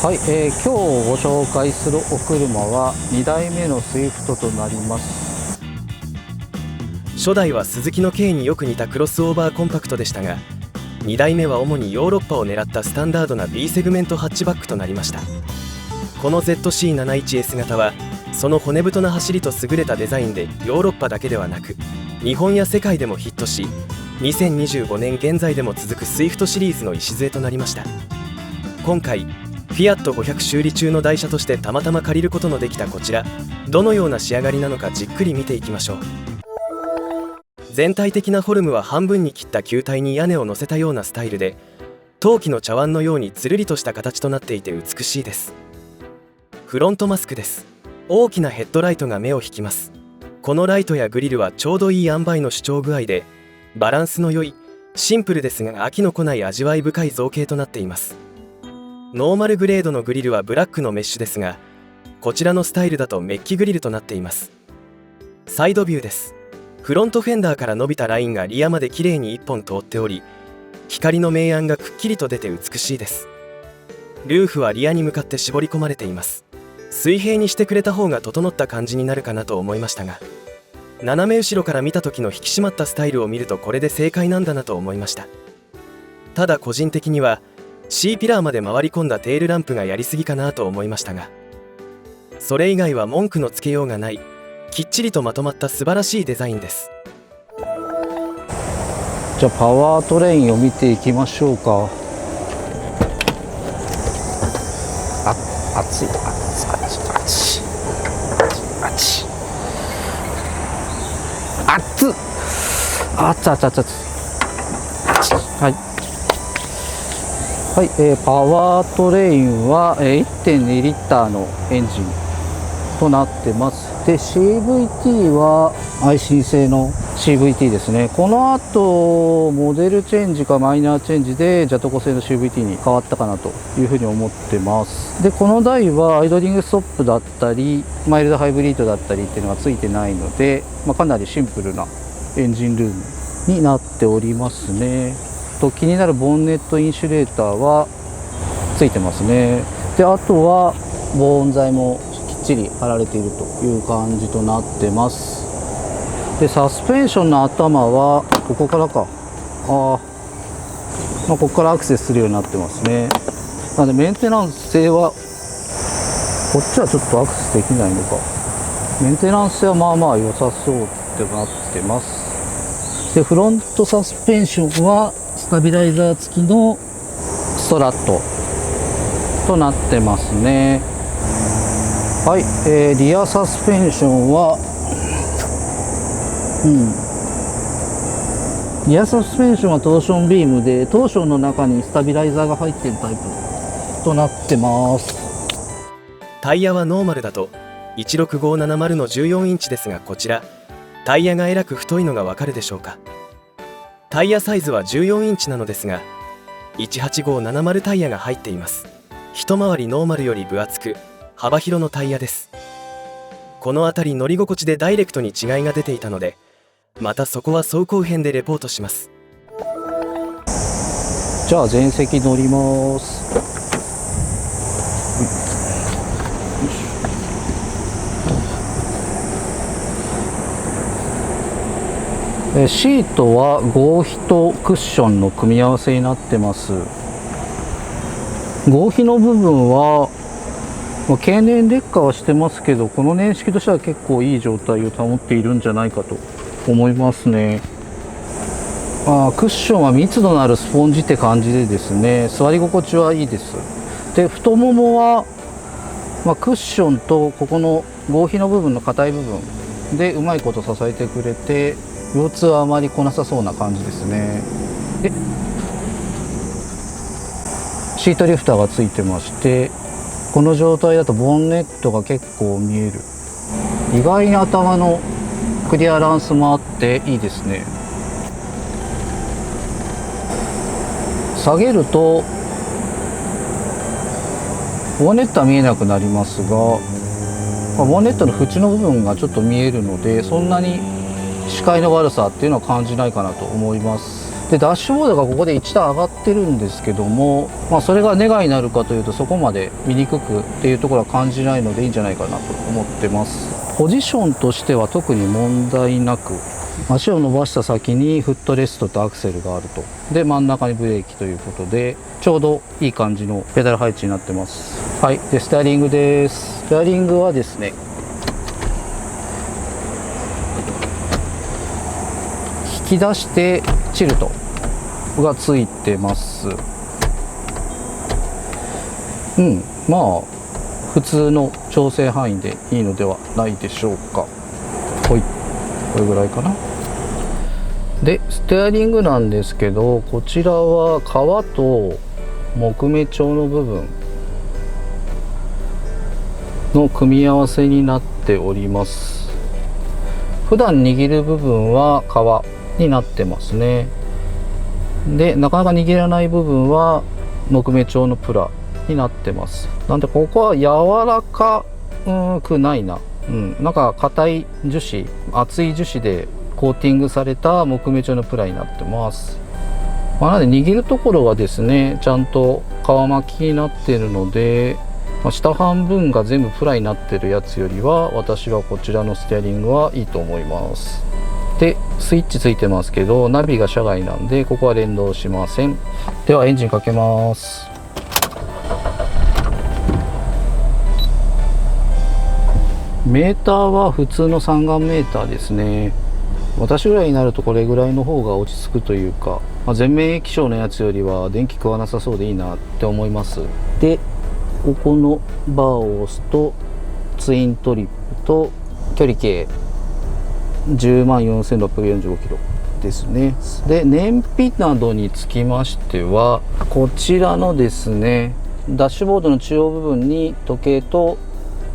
はい、今日ご紹介するお車は2代目のスイフトとなります。初代はスズキの K によく似たクロスオーバーコンパクトでしたが、2代目は主にヨーロッパを狙ったスタンダードな B セグメントハッチバックとなりました。この ZC71S 型はその骨太な走りと優れたデザインでヨーロッパだけではなく日本や世界でもヒットし、2025年現在でも続くスイフトシリーズの礎となりました。今回フィアット500修理中の台車としてたまたま借りることのできたこちら、どのような仕上がりなのかじっくり見ていきましょう。全体的なフォルムは半分に切った球体に屋根を乗せたようなスタイルで、陶器の茶碗のようにつるりとした形となっていて美しいです。フロントマスクです。大きなヘッドライトが目を引きます。このライトやグリルはちょうどいい塩梅の主張具合で、バランスの良いシンプルですが飽きのこない味わい深い造形となっています。ノーマルグレードのグリルはブラックのメッシュですが、こちらのスタイルだとメッキグリルとなっています。サイドビューです。フロントフェンダーから伸びたラインがリアまで綺麗に1本通っており、光の明暗がくっきりと出て美しいです。ルーフはリアに向かって絞り込まれています。水平にしてくれた方が整った感じになるかなと思いましたが、斜め後ろから見た時の引き締まったスタイルを見るとこれで正解なんだなと思いました。ただ個人的にはC ピラーまで回り込んだテールランプがやりすぎかなと思いましたが、それ以外は文句のつけようがないきっちりとまとまった素晴らしいデザインです。じゃあパワートレインを見ていきましょうか。熱い熱い熱い熱い熱い熱っ熱々熱々はいはい、パワートレインは 1.2 リッターのエンジンとなってます。で CVT は愛信製の CVT ですね。この後モデルチェンジかマイナーチェンジでジャトコ製の CVT に変わったかなというふうに思ってます。でこの台はアイドリングストップだったりマイルドハイブリッドだったりっていうのがついてないので、かなりシンプルなエンジンルームになっておりますね。と気になるボンネットインシュレーターはついてますね。であとは防音材もきっちり貼られているという感じとなってます。でサスペンションの頭はここからかここからアクセスするようになってますね。なのでメンテナンス性はこっちはちょっとアクセスできないのか。メンテナンス性はまあまあ良さそうってなってます。でフロントサスペンションはスタビライザー付きのストラットとなってますね。はい、リアサスペンションはリアサスペンションはトーションビームで、トーションの中にスタビライザーが入っているタイプとなってます。タイヤはノーマルだと16570の14インチですが、こちらタイヤがえらく太いのがわかるでしょうか。タイヤサイズは14インチなのですが18570タイヤが入っています。一回りノーマルより分厚く幅広のタイヤです。この辺り乗り心地でダイレクトに違いが出ていたので、またそこは走行編でレポートします。じゃあ全席乗ります。シートは合皮とクッションの組み合わせになってます。合皮の部分は経年劣化はしてますけど、この年式としては結構いい状態を保っているんじゃないかと思いますね。クッションは密度のあるスポンジって感じでですね、座り心地はいいです。で太ももは、クッションとここの合皮の部分の硬い部分でうまいこと支えてくれて、腰痛はあまり来なさそうな感じですね。でシートリフターがついてまして、この状態だとボンネットが結構見える。意外に頭のクリアランスもあっていいですね。下げるとボンネットは見えなくなりますが、ボンネットの縁の部分がちょっと見えるので、そんなに視界の悪さっていうのは感じないかなと思います。でダッシュボードがここで1段上がってるんですけども、それがネガになるかというとそこまで見にくくっていうところは感じないのでいいんじゃないかなと思ってます。ポジションとしては特に問題なく、足を伸ばした先にフットレストとアクセルがあると、で真ん中にブレーキということでちょうどいい感じのペダル配置になってます。はい。でステアリングです。ステアリングはですね、引き出してチルトがついてます。まあ普通の調整範囲でいいのではないでしょうか。はい、これぐらいかな。でステアリングなんですけど、こちらは革と木目調の部分の組み合わせになっております。普段握る部分は革になってますね。でなかなか握らない部分は木目調のプラになってます。なんでここは柔らかくないな、なんか硬い樹脂、厚い樹脂でコーティングされた木目調のプラになってます。なので握るところはですね、ちゃんと皮巻きになっているので、下半分が全部プラになってるやつよりは私はこちらのステアリングはいいと思います。でスイッチついてますけどナビが車外なんでここは連動しません。ではエンジンかけます。メーターは普通の三眼メーターですね。私ぐらいになるとこれぐらいの方が落ち着くというか、全面液晶のやつよりは電気食わなさそうでいいなって思います。でここのバーを押すとツイントリップと距離計104,645キロですね。で燃費などにつきましてはこちらのですね、ダッシュボードの中央部分に時計と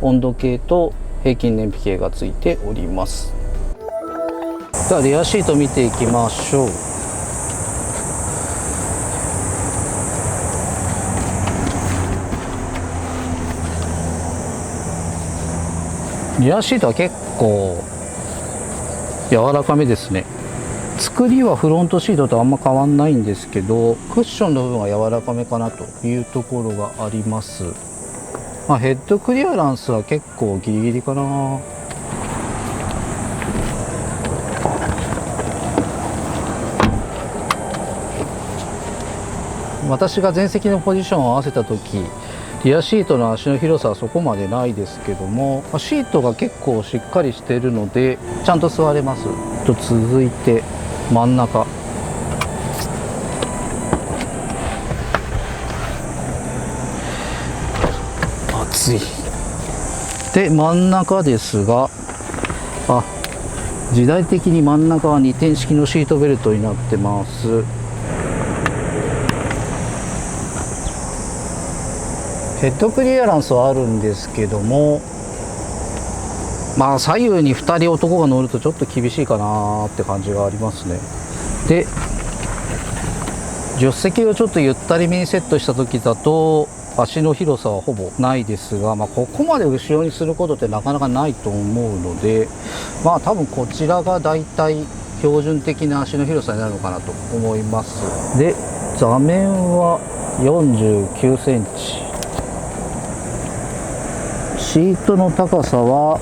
温度計と平均燃費計がついております。ではレアシート見ていきましょう。リアシートは結構柔らかめですね。作りはフロントシートとあんま変わんないんですけど、クッションの部分は柔らかめかなというところがあります。ヘッドクリアランスは結構ギリギリかな。私が前席のポジションを合わせた時、リアシートの足の広さはそこまでないですけども、シートが結構しっかりしているのでちゃんと座れます。続いて真ん中、熱い。で真ん中ですが、時代的に真ん中は2点式のシートベルトになってます。ヘッドクリアランスはあるんですけども、左右に2人男が乗るとちょっと厳しいかなって感じがありますね。で助手席をちょっとゆったりめにセットした時だと足の広さはほぼないですが、ここまで後ろにすることってなかなかないと思うので、多分こちらがだいたい標準的な足の広さになるのかなと思います。で座面は49センチ、シートの高さは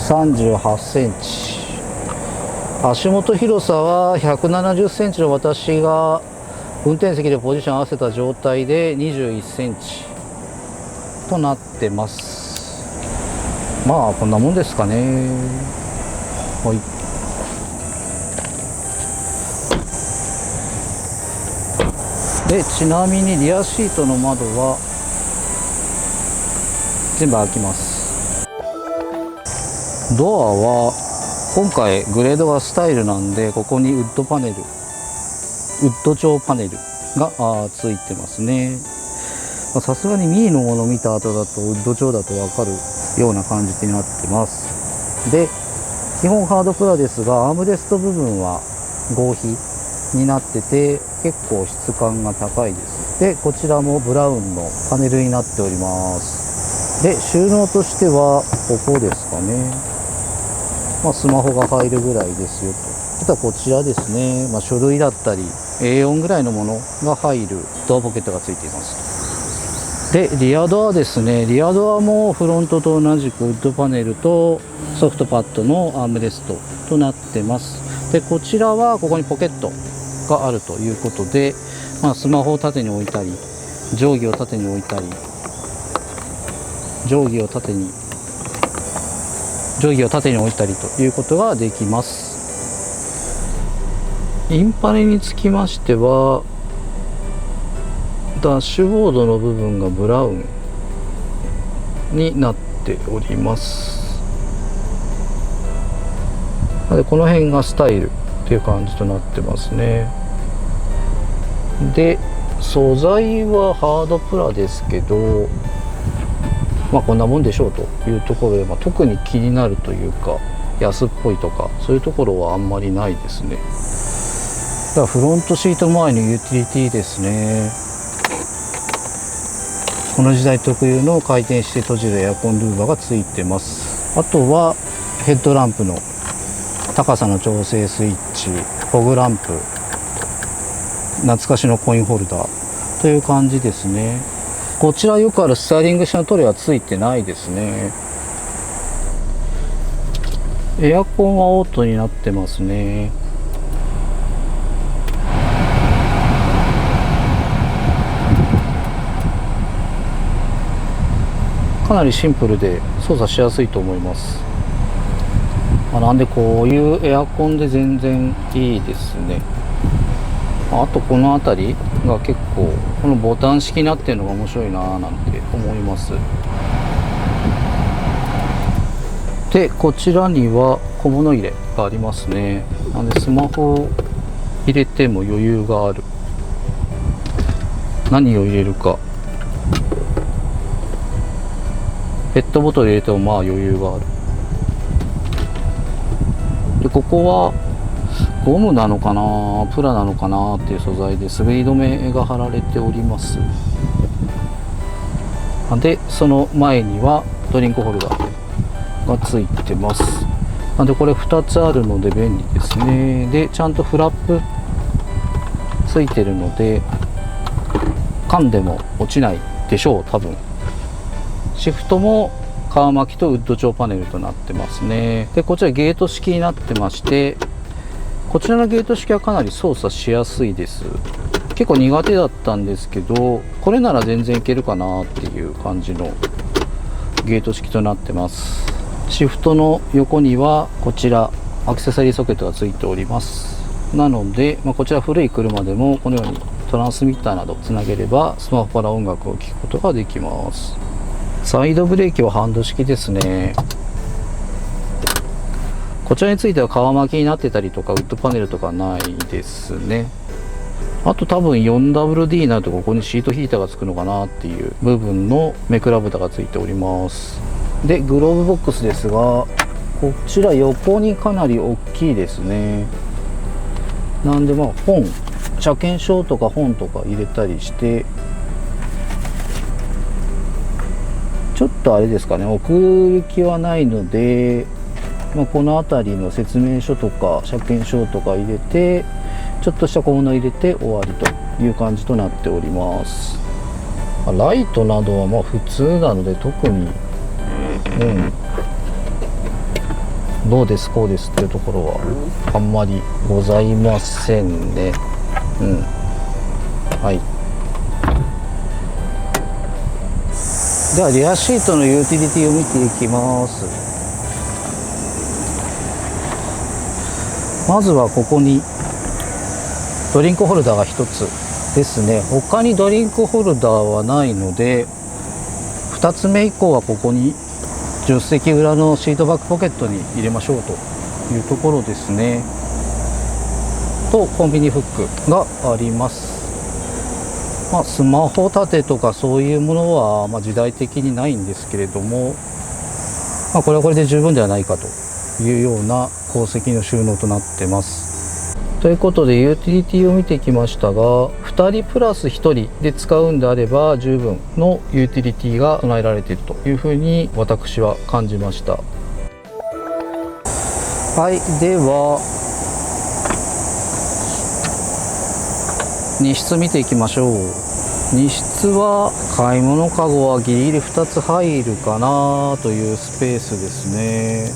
38センチ、足元広さは170センチの私が運転席でポジション合わせた状態で21センチとなってます。こんなもんですかね。はい。でちなみにリアシートの窓は全部開きます。ドアは今回グレードがスタイルなんで、ここにウッド調パネルがついてますね。さすがにミーのもの見た後だとウッド調だと分かるような感じになってます。で基本ハードプラですが、アームレスト部分は合皮になってて結構質感が高いです。でこちらもブラウンのパネルになっております。で収納としてはここですかね。スマホが入るぐらいですよあとはこちらですね、書類だったり A4 ぐらいのものが入るドアポケットがついています。でリアドアですね。リアドアもフロントと同じくウッドパネルとソフトパッドのアームレストとなってます。でこちらはここにポケットがあるということで、スマホを縦に置いたり、定規を縦に置いたり、定規を縦に置いたりということができます。インパネにつきましては、ダッシュボードの部分がブラウンになっております。でこの辺がスタイルっていう感じとなってますね。で素材はハードプラですけど、こんなもんでしょうというところで、特に気になるというか安っぽいとかそういうところはあんまりないですね。だからフロントシート周りのユーティリティですね。この時代特有の回転して閉じるエアコンルーバーがついてます。あとはヘッドランプの高さの調整スイッチ、フォグランプ、懐かしのコインホルダーという感じですね。こちらよくあるスタイリング車のトレはついてないですね。エアコンはオートになってますね。かなりシンプルで操作しやすいと思います。なんでこういうエアコンで全然いいですね。あとこの辺りが結構このボタン式になってるのが面白いなぁなんて思います。でこちらには小物入れがありますね。なんでスマホを入れても余裕がある。何を入れるか、ペットボトル入れても余裕がある。でここはゴムなのかなプラなのかなっていう素材で滑り止めが貼られております。でその前にはドリンクホルダーがついてます。なんでこれ2つあるので便利ですね。でちゃんとフラップついてるので噛んでも落ちないでしょう多分。シフトも皮巻きとウッド調パネルとなってますね。でこちらゲート式になってまして、こちらのゲート式はかなり操作しやすいです。結構苦手だったんですけど、これなら全然いけるかなっていう感じのゲート式となってます。シフトの横にはこちらアクセサリーソケットがついております。なので、こちら古い車でもこのようにトランスミッターなどつなげればスマホから音楽を聴くことができます。サイドブレーキはハンド式ですね。こちらについては皮巻きになってたりとかウッドパネルとかないですね。あと多分 4WD になるとここにシートヒーターがつくのかなっていう部分の目くら蓋がついております。でグローブボックスですが、こちら横にかなり大きいですね。なんで本、車検証とか本とか入れたりして、ちょっとあれですかね、奥行きはないので、この辺りの説明書とか車検証とか入れて、ちょっとした小物入れて終わりという感じとなっております。ライトなどは普通なので特に、どうですこうですっていうところはあんまりございませんね。はい。ではリアシートのユーティリティを見ていきます。まずはここにドリンクホルダーが1つですね。他にドリンクホルダーはないので、2つ目以降はここに助手席裏のシートバックポケットに入れましょうというところですね。とコンビニフックがあります。スマホ立てとかそういうものは時代的にないんですけれども、これはこれで十分ではないかというような鉱石の収納となってます。ということでユーティリティを見てきましたが、2人プラス1人で使うんであれば十分のユーティリティが備えられているというふうに私は感じました。はい、では荷室見ていきましょう。荷室は買い物かごはギリギリ2つ入るかなというスペースですね。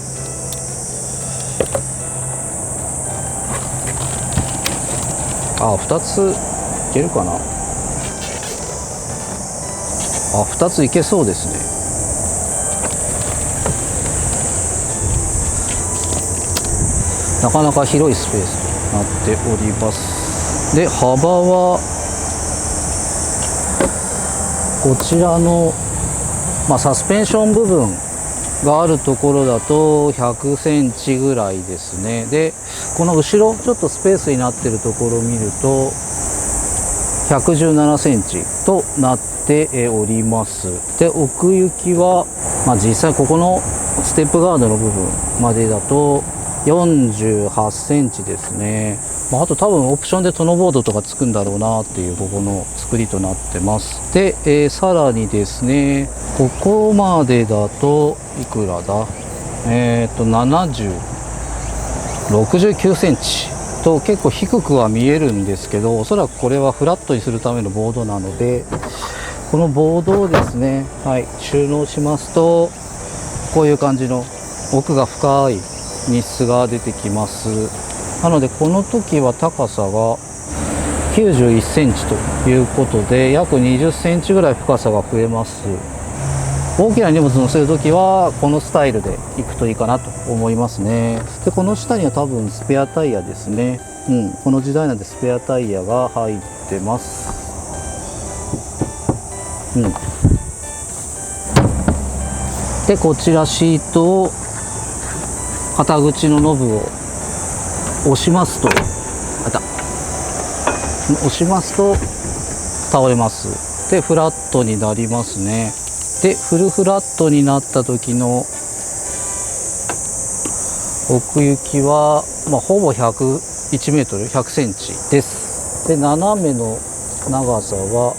2ついけるかな。2ついけそうですね。なかなか広いスペースとなっております。で、幅はこちらの、サスペンション部分があるところだと100センチぐらいですね。で、この後ろちょっとスペースになっているところを見ると117センチとなっております。で、奥行きは、実際ここのステップガードの部分までだと48センチですね。あと多分オプションでトノボードとかつくんだろうなっていうここの作りとなってます。で、さらにですね、ここまでだといくらだ69センチと結構低くは見えるんですけど、おそらくこれはフラットにするためのボードなので、このボードをですね、収納しますとこういう感じの奥が深い荷室が出てきます。なのでこの時は高さが91センチということで約20センチぐらい深さが増えます。大きな荷物乗せる時はこのスタイルで行くといいかなと思いますね。で、この下には多分スペアタイヤですね。この時代なんでスペアタイヤが入ってます。で、こちらシートを肩口のノブを押しますと倒れます。で、フラットになりますね。で、フルフラットになった時の奥行きは、ほぼ101メートル100センチです。で、斜めの長さは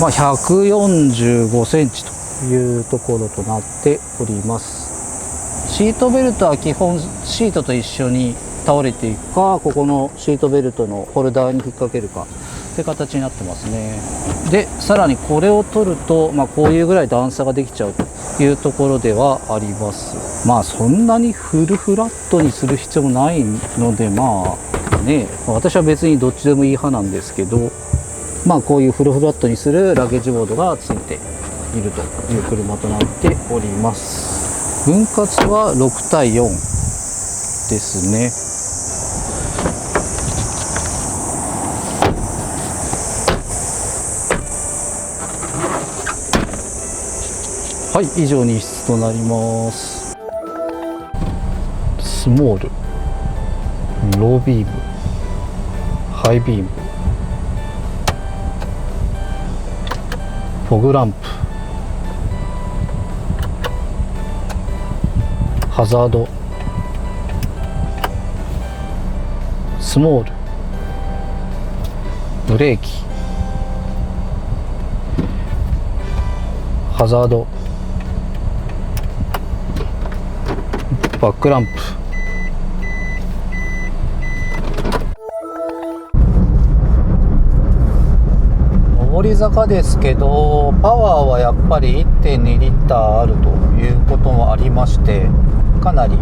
145センチというところとなっております。シートベルトは基本シートと一緒に倒れていくか、ここのシートベルトのホルダーに引っ掛けるかって形になってますね。で、さらにこれを取ると、こういうぐらい段差ができちゃうというところではあります。そんなにフルフラットにする必要もないので、私は別にどっちでもいい派なんですけど、こういうフルフラットにするラゲージボードがついているという車となっております。分割は6対4ですね。以上荷室となります。スモール、ロービーム、ハイビーム、フォグランプ、ハザード、スモール、ブレーキ、ハザード、バックランプ、上り坂ですけどパワーはやっぱり 1.2 リッターあるということもありまして、かなり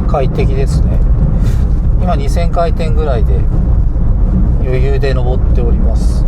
快適ですね。今2000回転ぐらいで余裕で登っております。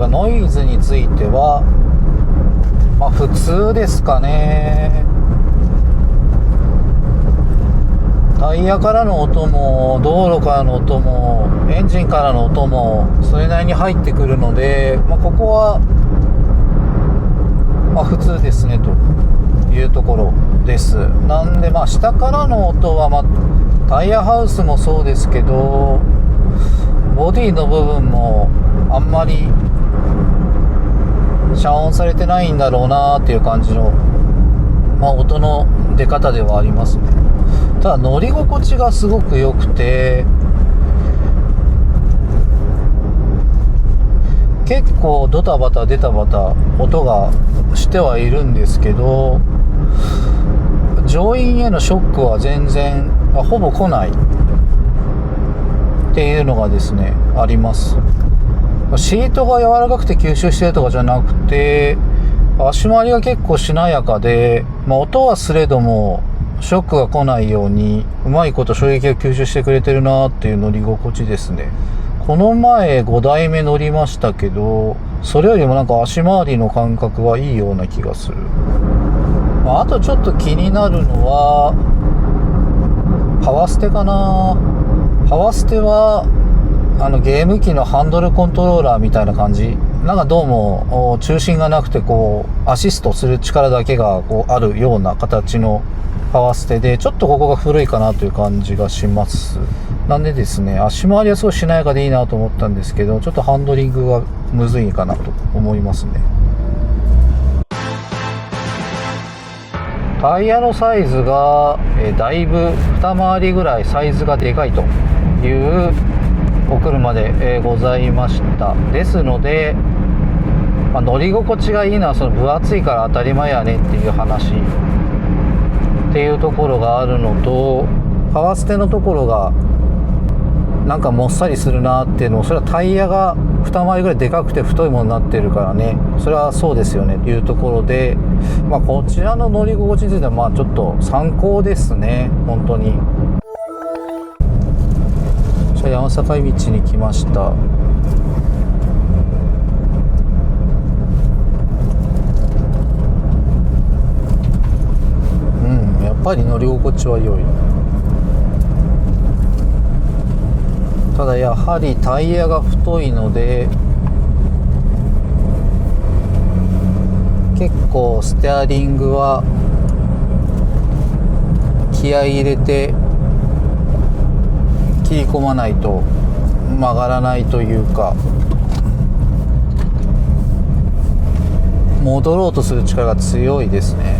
ノイズについては普通ですかね。タイヤからの音も道路からの音もエンジンからの音もそれなりに入ってくるので、ここは普通ですねというところです。なんで下からの音はタイヤハウスもそうですけどボディの部分もあんまり遮音されてないんだろうなっていう感じの、音の出方ではありますね。ただ乗り心地がすごく良くて、結構ドタバタ出たバタ音がしてはいるんですけど、乗員へのショックは全然ほぼ来ないっていうのがですねあります。シートが柔らかくて吸収してるとかじゃなくて、足回りが結構しなやかで、音はすれどもショックが来ないようにうまいこと衝撃を吸収してくれてるなっていう乗り心地ですね。この前5台目乗りましたけど、それよりもなんか足回りの感覚はいいような気がする。あとちょっと気になるのはパワステかな。パワステはゲーム機のハンドルコントローラーみたいな感じ、なんかどうも中心がなくてこうアシストする力だけがこうあるような形のパワステで、ちょっとここが古いかなという感じがします。なんでですね、足回りはすごいしなやかでいいなと思ったんですけど、ちょっとハンドリングがむずいかなと思いますね。タイヤのサイズがだいぶ二回りぐらいサイズがでかいというお車でございました。ですので、乗り心地がいいのはその分厚いから当たり前やねっていう話っていうところがあるのと、パワステのところがなんかもっさりするなっていうのも、それはタイヤが二回りぐらいでかくて太いものになってるからね、それはそうですよねっていうところで、こちらの乗り心地についてはちょっと参考ですね。本当に山境道に来ました。やっぱり乗り心地は良い。ただやはりタイヤが太いので、結構ステアリングは気合い入れて切り込まないと曲がらないというか、戻ろうとする力が強いですね。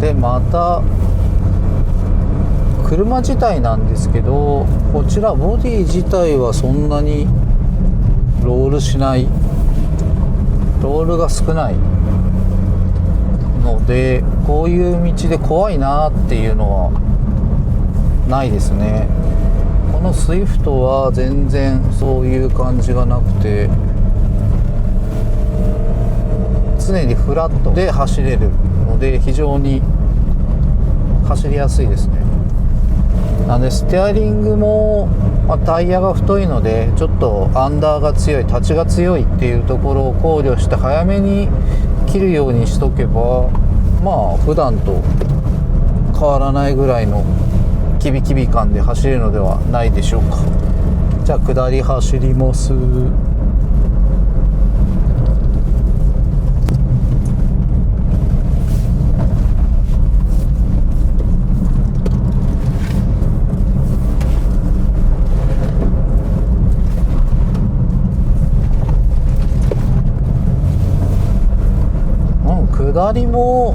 でまた車自体なんですけど、こちらボディ自体はそんなにロールしない、ロールが少ないので、こういう道で怖いなっていうのはないですね。このスイフトは全然そういう感じがなくて、常にフラットで走れるので非常に走りやすいですね。なのでステアリングも、タイヤが太いのでちょっとアンダーが強い、立ちが強いっていうところを考慮して早めに切るようにしとけば、普段と変わらないぐらいのキビキビ感で走れるのではないでしょうか。じゃあ下り走ります。下りも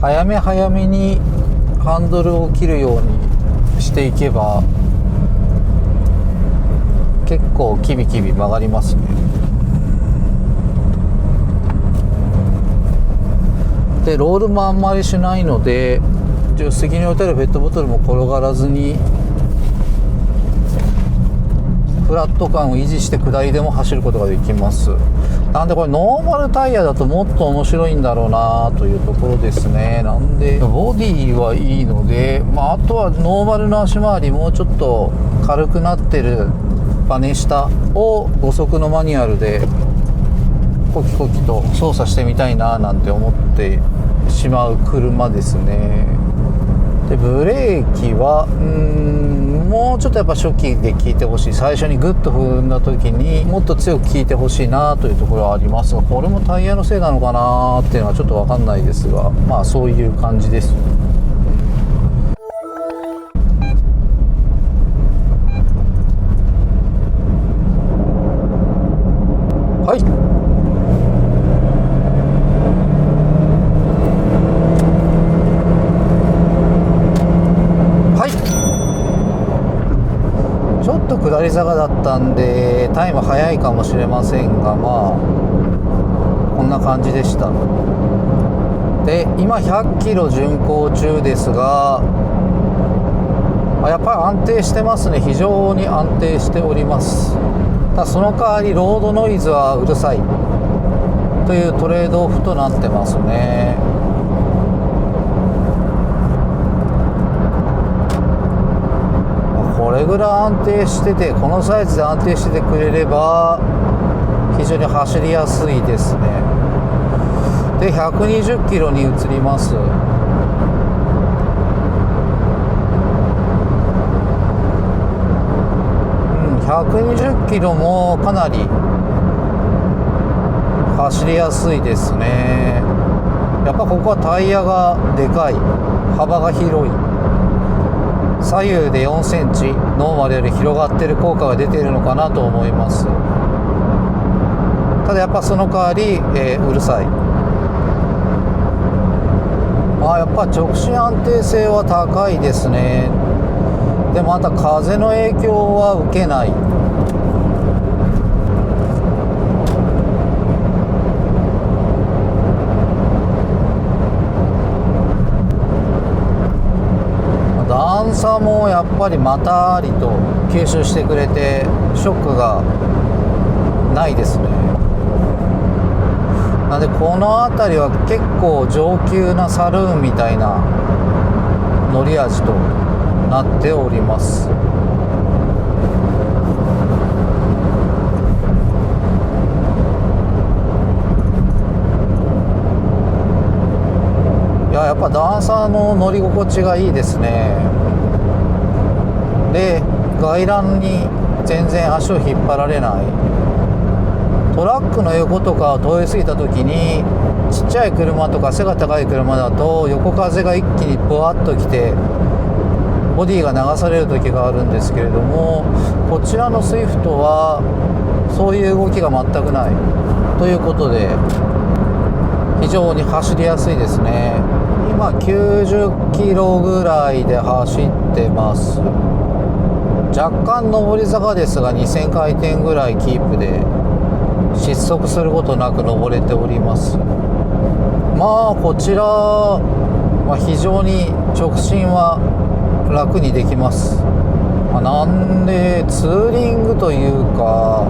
早め早めにハンドルを切るようにしていけば結構キビキビ曲がりますね。でロールもあんまりしないので、助手席に置いてあるペットボトルも転がらずにフラット感を維持して下りでも走ることができます。なんでこれノーマルタイヤだともっと面白いんだろうなというところですね。なんでボディはいいので、あとはノーマルの足回りもうちょっと軽くなってるバネ下を5速のマニュアルでコキコキと操作してみたいななんて思ってしまう車ですね。でブレーキはもうちょっとやっぱ初期で効いてほしい。最初にグッと踏んだ時にもっと強く効いてほしいなというところはありますが、これもタイヤのせいなのかなっていうのはちょっと分かんないですが、まあそういう感じです。はい、ちょっと下り坂だったんでタイム速いかもしれませんが、まあこんな感じでした。で今100キロ巡航中ですが、やっぱり安定してますね。非常に安定しております。ただその代わりロードノイズはうるさいというトレードオフとなってますね。これぐらい安定してて、このサイズで安定しててくれれば非常に走りやすいですね。で120キロに移ります。120キロもかなり走りやすいですね。やっぱここはタイヤがでかい、幅が広い、左右で4センチノーマルより広がってる効果が出ているのかなと思います。ただやっぱその代わり、うるさい。やっぱ直進安定性は高いですね。でまた風の影響は受けない。段差もやっぱりまたりと吸収してくれてショックがないですね。なのでこの辺りは結構上級なサルーンみたいな乗り味となっております。やっぱ段差の乗り心地がいいですね。で外欄に全然足を引っ張られない。トラックの横とかを通り過ぎた時にちっちゃい車とか背が高い車だと横風が一気にブワッときてボディが流される時があるんですけれども、こちらのスイフトはそういう動きが全くないということで非常に走りやすいですね。今90キロぐらいで走ってます。若干上り坂ですが2000回転ぐらいキープで失速することなく登れております。こちらは非常に直進は楽にできます。なんでツーリングというか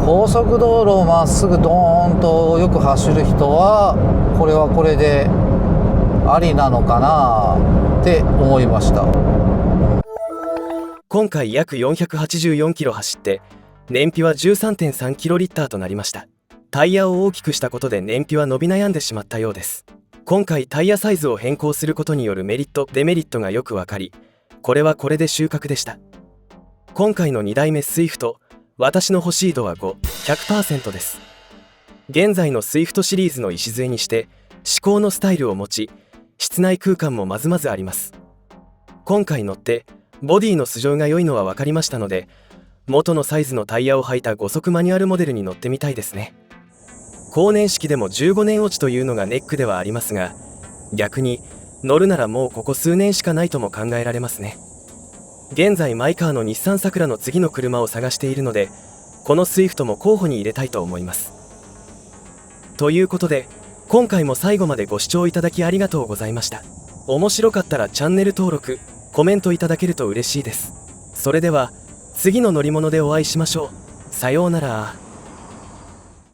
高速道路をまっすぐドーンとよく走る人はこれはこれでありなのかなって思いました。今回約484キロ走って燃費は 13.3 キロリッターとなりました。タイヤを大きくしたことで燃費は伸び悩んでしまったようです。今回タイヤサイズを変更することによるメリットデメリットがよく分かり、これはこれで収穫でした。今回の2代目スイフト、私の欲しい度は 5、100% です。現在のスイフトシリーズの礎にして至高のスタイルを持ち、室内空間もまずまずあります。今回乗ってボディの素性が良いのは分かりましたので、元のサイズのタイヤを履いた5速マニュアルモデルに乗ってみたいですね。後年式でも15年落ちというのがネックではありますが、逆に乗るならもうここ数年しかないとも考えられますね。現在マイカーの日産サクラの次の車を探しているので、このスイフトも候補に入れたいと思います。ということで今回も最後までご視聴いただきありがとうございました。面白かったらチャンネル登録、コメントいただけると嬉しいです。それでは次の乗り物でお会いしましょう。さようなら。